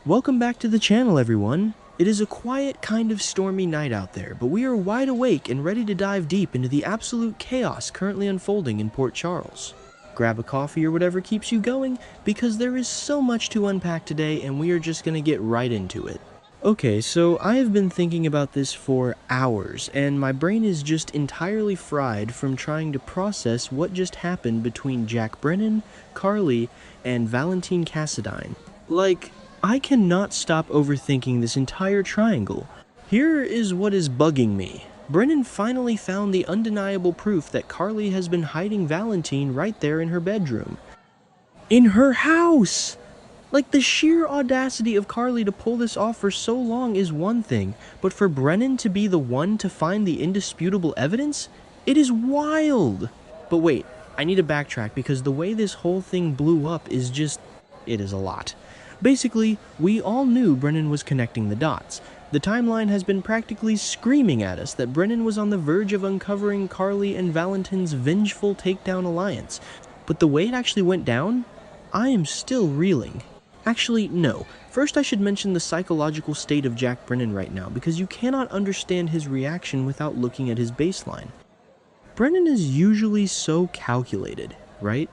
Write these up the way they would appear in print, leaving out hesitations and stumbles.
Welcome back to the channel, everyone. It is a quiet, kind of stormy night out there, but we are wide awake and ready to dive deep into the absolute chaos currently unfolding in Port Charles. Grab a coffee or whatever keeps you going, because there is so much to unpack today and we are just gonna get right into it. Okay, so I have been thinking about this for hours, and my brain is just entirely fried from trying to process what just happened between Jack Brennan, Carly, and Valentine Cassadine. I cannot stop overthinking this entire triangle. Here is what is bugging me. Brennan finally found the undeniable proof that Carly has been hiding Valentine right there in her bedroom. In her house! The sheer audacity of Carly to pull this off for so long is one thing, but for Brennan to be the one to find the indisputable evidence? It is wild! But wait, I need to backtrack because the way this whole thing blew up is just... it is a lot. Basically, we all knew Brennan was connecting the dots. The timeline has been practically screaming at us that Brennan was on the verge of uncovering Carly and Valentine's vengeful takedown alliance. But the way it actually went down, I am still reeling. Actually, no. First I should mention the psychological state of Jack Brennan right now, because you cannot understand his reaction without looking at his baseline. Brennan is usually so calculated, right?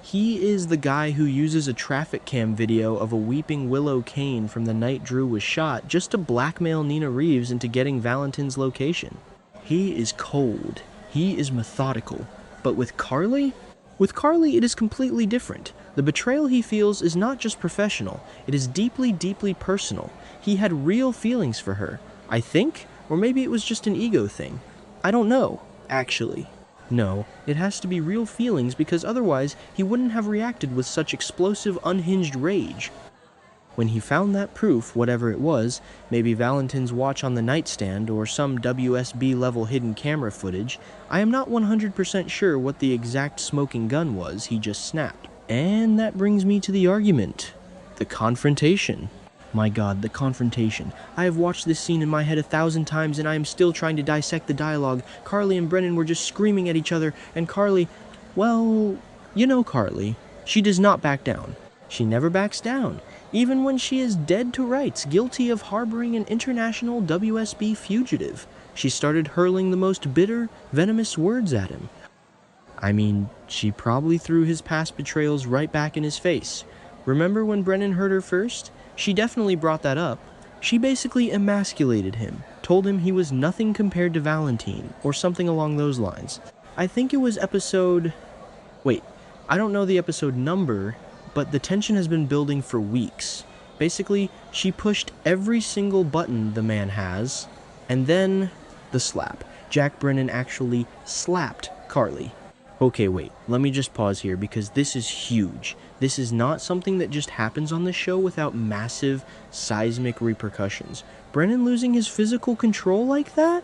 He is the guy who uses a traffic cam video of a weeping Willow Kane from the night Drew was shot just to blackmail Nina Reeves into getting Valentine's location. He is cold. He is methodical. But with Carly? With Carly, it is completely different. The betrayal he feels is not just professional. It is deeply, deeply personal. He had real feelings for her, I think, or maybe it was just an ego thing. I don't know, actually. No, it has to be real feelings because otherwise he wouldn't have reacted with such explosive, unhinged rage. When he found that proof, whatever it was, maybe Valentine's watch on the nightstand or some WSB-level hidden camera footage, I am not 100% sure what the exact smoking gun was he just snapped. And that brings me to the argument. The confrontation. My god, the confrontation. I have watched this scene in my head 1,000 times and I am still trying to dissect the dialogue. Carly and Brennan were just screaming at each other, and Carly, well, you know Carly. She does not back down. She never backs down, even when she is dead to rights, guilty of harboring an international WSB fugitive. She started hurling the most bitter, venomous words at him. I mean, she probably threw his past betrayals right back in his face. Remember when Brennan hurt her first? She definitely brought that up. She basically emasculated him, told him he was nothing compared to Valentine, or something along those lines. I think it was episode... Wait, I don't know the episode number, but the tension has been building for weeks. Basically, she pushed every single button the man has, and then the slap. Jack Brennan actually slapped Carly. Okay, wait, let me just pause here because this is huge. This is not something that just happens on the show without massive, seismic repercussions. Brennan losing his physical control like that?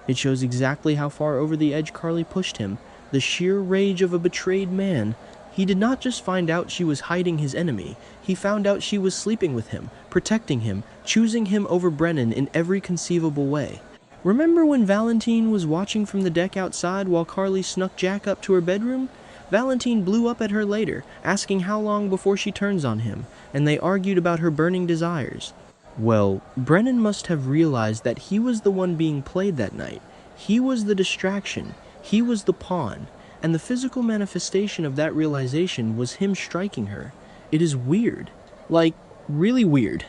It shows exactly how far over the edge Carly pushed him. The sheer rage of a betrayed man. He did not just find out she was hiding his enemy. He found out she was sleeping with him, protecting him, choosing him over Brennan in every conceivable way. Remember when Valentine was watching from the deck outside while Carly snuck Jack up to her bedroom? Valentine blew up at her later, asking how long before she turns on him, and they argued about her burning desires. Well, Brennan must have realized that he was the one being played that night. He was the distraction. He was the pawn. And the physical manifestation of that realization was him striking her. It is weird. Really weird.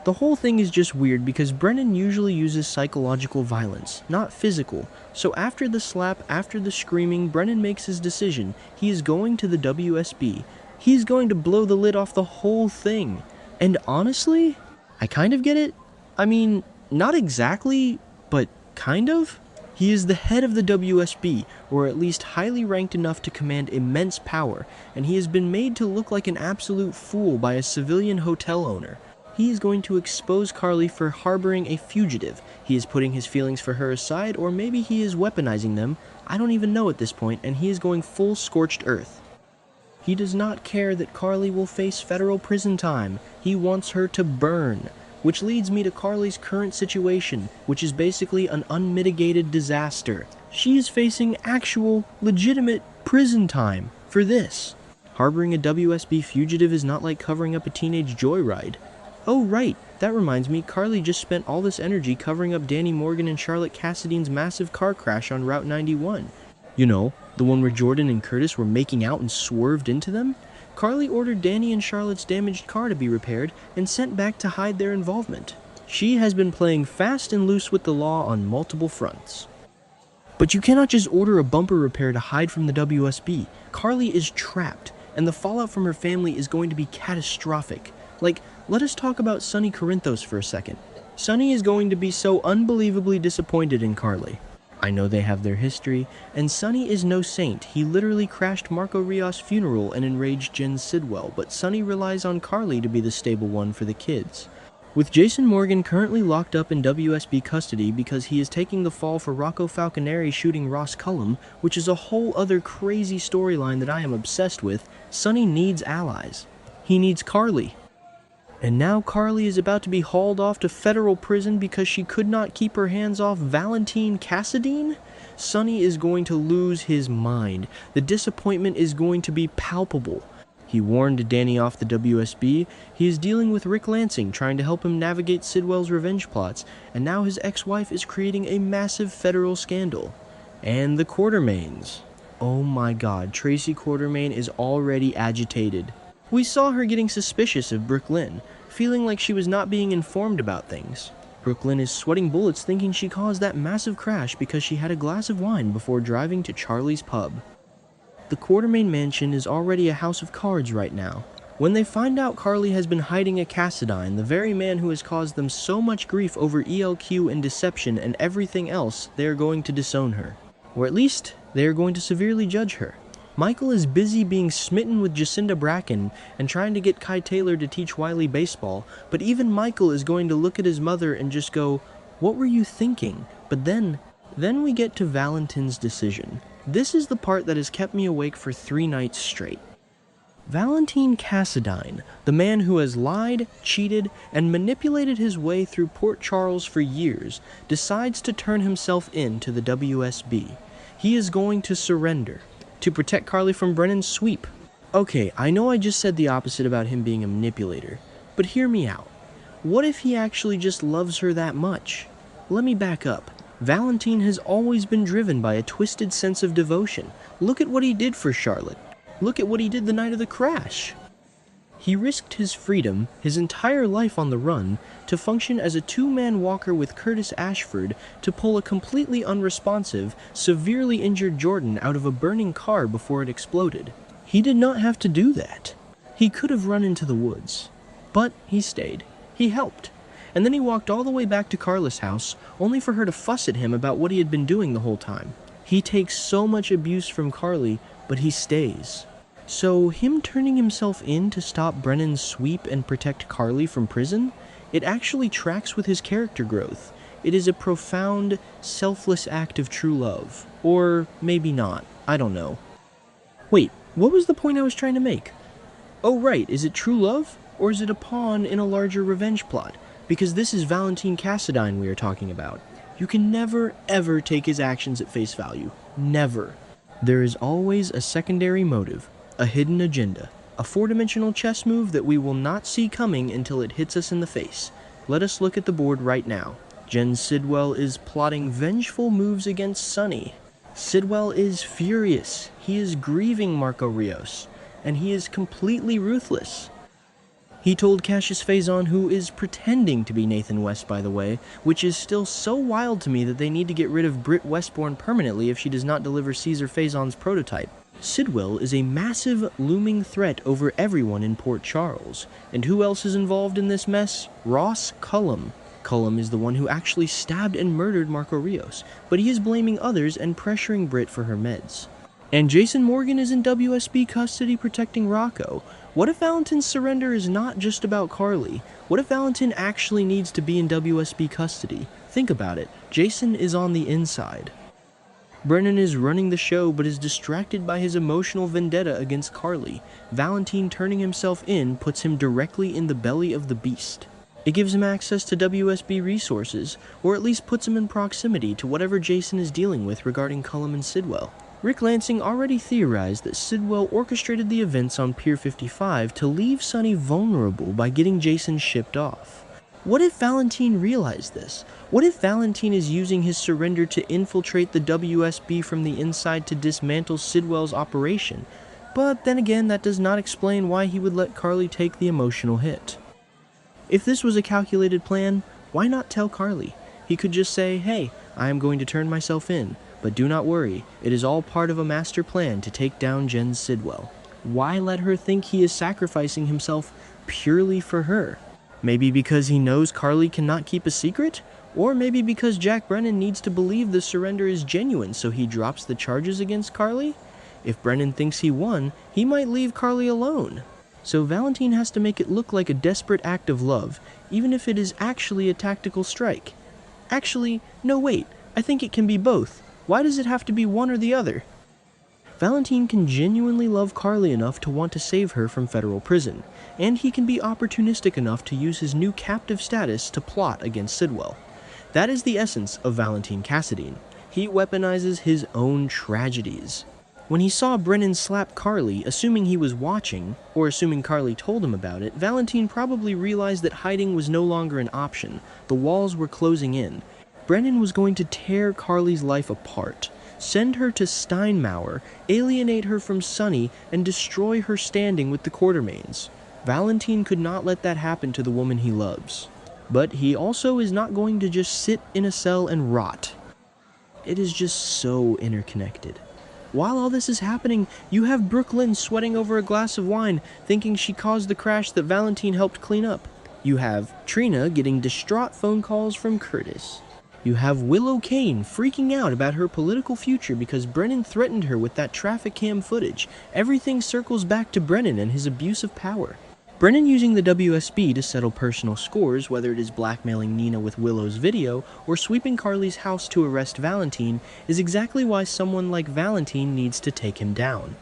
The whole thing is just weird because Brennan usually uses psychological violence, not physical. So after the slap, after the screaming, Brennan makes his decision. He is going to the WSB. He's going to blow the lid off the whole thing. And honestly, I kind of get it. I mean, not exactly, but kind of. He is the head of the WSB, or at least highly ranked enough to command immense power, and he has been made to look like an absolute fool by a civilian hotel owner. He is going to expose Carly for harboring a fugitive. He is putting his feelings for her aside, or maybe he is weaponizing them. I don't even know at this point, and he is going full scorched earth. He does not care that Carly will face federal prison time. He wants her to burn. Which leads me to Carly's current situation, which is basically an unmitigated disaster. She is facing actual, legitimate prison time for this. Harboring a WSB fugitive is not like covering up a teenage joyride. Oh right, that reminds me, Carly just spent all this energy covering up Danny Morgan and Charlotte Cassadine's massive car crash on Route 91. You know, the one where Jordan and Curtis were making out and swerved into them? Carly ordered Danny and Charlotte's damaged car to be repaired and sent back to hide their involvement. She has been playing fast and loose with the law on multiple fronts. But you cannot just order a bumper repair to hide from the WSB. Carly is trapped, and the fallout from her family is going to be catastrophic. Like, let us talk about Sonny Corinthos for a second. Sonny is going to be so unbelievably disappointed in Carly. I know they have their history, and Sonny is no saint. He literally crashed Marco Rios' funeral and enraged Jen Sidwell, but Sonny relies on Carly to be the stable one for the kids. With Jason Morgan currently locked up in WSB custody because he is taking the fall for Rocco Falconeri shooting Ross Cullum, which is a whole other crazy storyline that I am obsessed with, Sonny needs allies. He needs Carly. And now Carly is about to be hauled off to federal prison because she could not keep her hands off Valentine Cassadine? Sonny is going to lose his mind. The disappointment is going to be palpable. He warned Danny off the WSB. He is dealing with Rick Lansing, trying to help him navigate Sidwell's revenge plots, and now his ex-wife is creating a massive federal scandal. And the Quartermaines. Oh my god, Tracy Quartermaine is already agitated. We saw her getting suspicious of Brooklyn, feeling like she was not being informed about things. Brooklyn is sweating bullets thinking she caused that massive crash because she had a glass of wine before driving to Charlie's pub. The Quartermaine Mansion is already a house of cards right now. When they find out Carly has been hiding a Cassadine, the very man who has caused them so much grief over ELQ and deception and everything else, they are going to disown her. Or at least, they are going to severely judge her. Michael is busy being smitten with Jacinda Bracken and trying to get Kai Taylor to teach Wiley baseball, but even Michael is going to look at his mother and just go, "What were you thinking?" But then we get to Valentin's decision. This is the part that has kept me awake for 3 nights straight. Valentine Cassadine, the man who has lied, cheated, and manipulated his way through Port Charles for years, decides to turn himself in to the WSB. He is going to surrender to protect Carly from Brennan's sweep. Okay, I know I just said the opposite about him being a manipulator, but hear me out. What if he actually just loves her that much? Let me back up. Valentine has always been driven by a twisted sense of devotion. Look at what he did for Charlotte. Look at what he did the night of the crash. He risked his freedom, his entire life on the run, to function as a 2-man walker with Curtis Ashford to pull a completely unresponsive, severely injured Jordan out of a burning car before it exploded. He did not have to do that. He could have run into the woods. But he stayed. He helped. And then he walked all the way back to Carlys' house, only for her to fuss at him about what he had been doing the whole time. He takes so much abuse from Carly, but he stays. So him turning himself in to stop Brennan's sweep and protect Carly from prison, it actually tracks with his character growth. It is a profound, selfless act of true love. Or maybe not. I don't know. Wait, what was the point I was trying to make? Oh right, is it true love? Or is it a pawn in a larger revenge plot? Because this is Valentine Cassadine we are talking about. You can never, ever take his actions at face value. Never. There is always a secondary motive, a hidden agenda, a 4-dimensional chess move that we will not see coming until it hits us in the face. Let us look at the board right now. Jen Sidwell is plotting vengeful moves against Sonny. Sidwell is furious. He is grieving Marco Rios, and he is completely ruthless. He told Cassius Faison, who is pretending to be Nathan West, by the way, which is still so wild to me that they need to get rid of Britt Westbourne permanently if she does not deliver Caesar Faison's prototype. Sidwell is a massive, looming threat over everyone in Port Charles. And who else is involved in this mess? Ross Cullum. Cullum is the one who actually stabbed and murdered Marco Rios, but he is blaming others and pressuring Britt for her meds. And Jason Morgan is in WSB custody protecting Rocco. What if Valentin's surrender is not just about Carly? What if Valentin actually needs to be in WSB custody? Think about it. Jason is on the inside. Brennan is running the show but is distracted by his emotional vendetta against Carly. Valentine turning himself in puts him directly in the belly of the beast. It gives him access to WSB resources, or at least puts him in proximity to whatever Jason is dealing with regarding Cullum and Sidwell. Rick Lansing already theorized that Sidwell orchestrated the events on Pier 55 to leave Sonny vulnerable by getting Jason shipped off. What if Valentine realized this? What if Valentine is using his surrender to infiltrate the WSB from the inside to dismantle Sidwell's operation? But then again, that does not explain why he would let Carly take the emotional hit. If this was a calculated plan, why not tell Carly? He could just say, "Hey, I am going to turn myself in, but do not worry, it is all part of a master plan to take down Jen Sidwell." Why let her think he is sacrificing himself purely for her? Maybe because he knows Carly cannot keep a secret? Or maybe because Jack Brennan needs to believe the surrender is genuine, so he drops the charges against Carly? If Brennan thinks he won, he might leave Carly alone. So Valentine has to make it look like a desperate act of love, even if it is actually a tactical strike. Actually, no wait, I think it can be both. Why does it have to be one or the other? Valentine can genuinely love Carly enough to want to save her from federal prison, and he can be opportunistic enough to use his new captive status to plot against Sidwell. That is the essence of Valentine Cassadine. He weaponizes his own tragedies. When he saw Brennan slap Carly, assuming he was watching, or assuming Carly told him about it, Valentine probably realized that hiding was no longer an option. The walls were closing in. Brennan was going to tear Carly's life apart, send her to Steinmauer, alienate her from Sonny, and destroy her standing with the Quartermaines. Valentine could not let that happen to the woman he loves. But he also is not going to just sit in a cell and rot. It is just so interconnected. While all this is happening, you have Brooklyn sweating over a glass of wine, thinking she caused the crash that Valentine helped clean up. You have Trina getting distraught phone calls from Curtis. You have Willow Kane freaking out about her political future because Brennan threatened her with that traffic cam footage. Everything circles back to Brennan and his abuse of power. Brennan using the WSB to settle personal scores, whether it is blackmailing Nina with Willow's video or sweeping Carly's house to arrest Valentine, is exactly why someone like Valentine needs to take him down.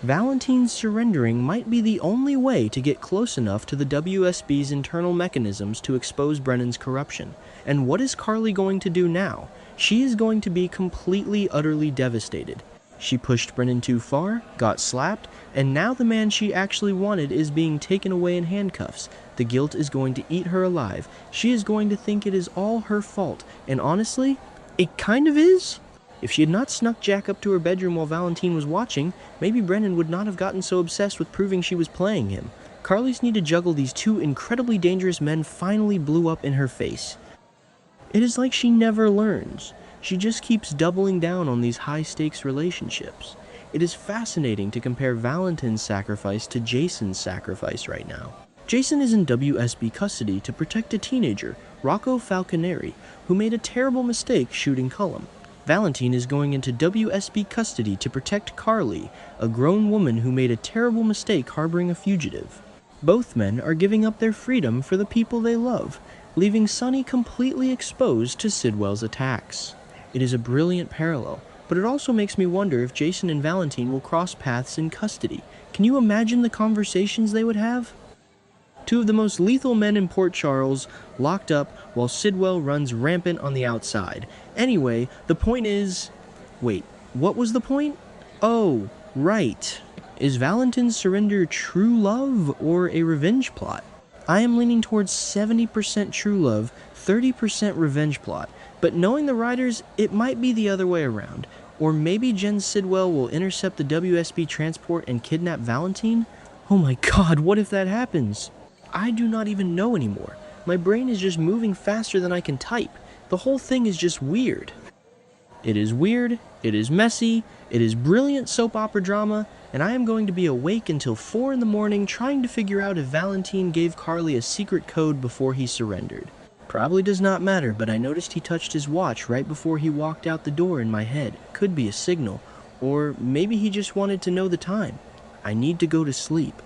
Valentine's surrendering might be the only way to get close enough to the WSB's internal mechanisms to expose Brennan's corruption. And what is Carly going to do now? She is going to be completely, utterly devastated. She pushed Brennan too far, got slapped, and now the man she actually wanted is being taken away in handcuffs. The guilt is going to eat her alive. She is going to think it is all her fault, and honestly, it kind of is. If she had not snuck Jack up to her bedroom while Valentine was watching, maybe Brennan would not have gotten so obsessed with proving she was playing him. Carly's need to juggle these two incredibly dangerous men finally blew up in her face. It is like she never learns. She just keeps doubling down on these high-stakes relationships. It is fascinating to compare Valentine's sacrifice to Jason's sacrifice right now. Jason is in WSB custody to protect a teenager, Rocco Falconeri, who made a terrible mistake shooting Cullum. Valentine is going into WSB custody to protect Carly, a grown woman who made a terrible mistake harboring a fugitive. Both men are giving up their freedom for the people they love, leaving Sonny completely exposed to Sidwell's attacks. It is a brilliant parallel, but it also makes me wonder if Jason and Valentine will cross paths in custody. Can you imagine the conversations they would have? Two of the most lethal men in Port Charles, locked up while Sidwell runs rampant on the outside. Anyway, the point is... Wait, what was the point? Oh, right. Is Valentine's surrender true love or a revenge plot? I am leaning towards 70% true love, 30% revenge plot. But knowing the writers, it might be the other way around. Or maybe Jen Sidwell will intercept the WSB transport and kidnap Valentine? Oh my god, what if that happens? I do not even know anymore. My brain is just moving faster than I can type. The whole thing is just weird. It is weird, it is messy, it is brilliant soap opera drama, and I am going to be awake until 4 in the morning trying to figure out if Valentine gave Carly a secret code before he surrendered. Probably does not matter, but I noticed he touched his watch right before he walked out the door in my head. Could be a signal, or maybe he just wanted to know the time. I need to go to sleep.